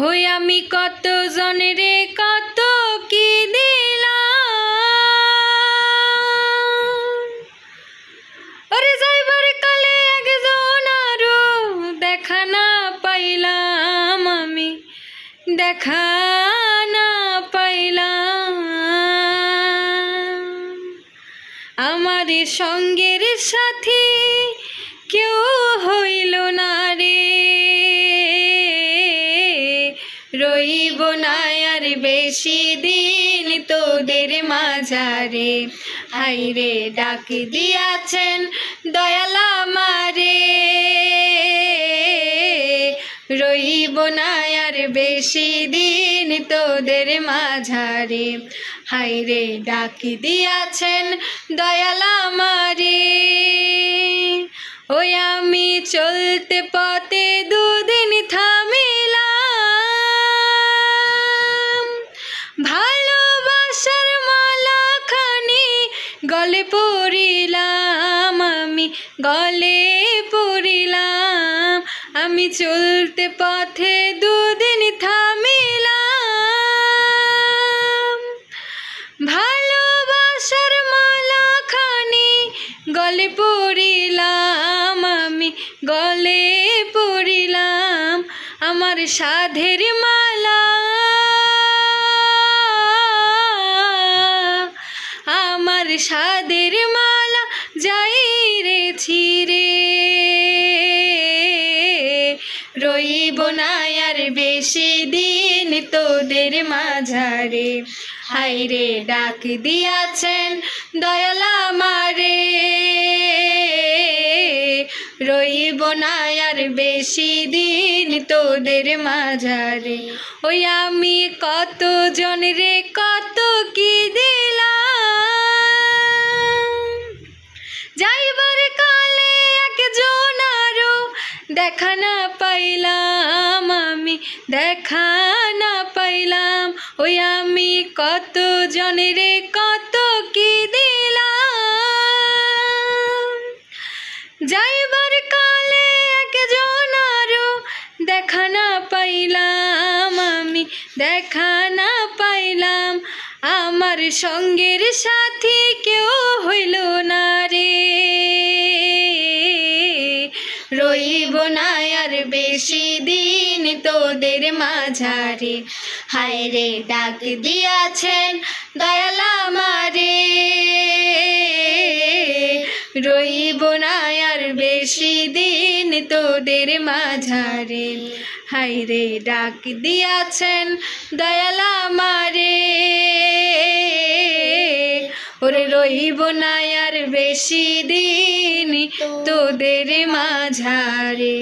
হই আমি কত জনেরে কত কি দিলাম, ওরে যাইবার কালে একজন আরো দেখা না পাইলাম, আমি দেখা না পাইলাম। আমার সঙ্গের সাথী কেউ হইল না রে, রইব না আর বেশি দিন তোদের মাঝারে। হাইরে ডাক দিয়াছেন দয়াল আমারে, রইব না আর বেশি দিন তোদের মাঝারে। হাইরে ডাক দিয়াছেন দয়াল আমারে। ওই আমি চলতে পথে দুদিন থামিলাম, ভালোবাসার মালাখানি গলে পড়িলাম, আমি গলে পড়িলাম। আমি চলতে পথে দুদিন থামিলাম, ভালোবাসার মালাখানি গলে পড়িলাম, আমি গলে পড়িলাম। আমার সাধের মালা, আমার সাধের মালা যাই রে ছিঁড়ে, রইব না আর বেশি দিন তোদের মাঝারে। হাইরে ডাক দিয়াছেন দয়াল আমারে, রইব না আর বেশি দিন তোদের মাঝারে। ওই আমি কত জনরে কত কি দিলাম, যাইবার কালে একজন আরো দেখা না পাইলাম, আমি দেখা না পাইলাম। ওই আমি কত জনরে কত কি দিলাম, যাইবার কালে একজন আরো দেখা না পাইলাম, আমি দেখা না পাইলাম। আমার সঙ্গের সাথী কেউ হইল না রে, রইব না আর বেশি দিন তোদের মাঝারে। হায়রে ডাক দিয়াছেন দয়াল আমারে, রইব না আর বেশি দিন তোদের মাঝারে। হায়রে ডাক দিয়াছেন দয়াল আমারে, ওরে রইব না আর বেশি দিন তোদের মাঝারে।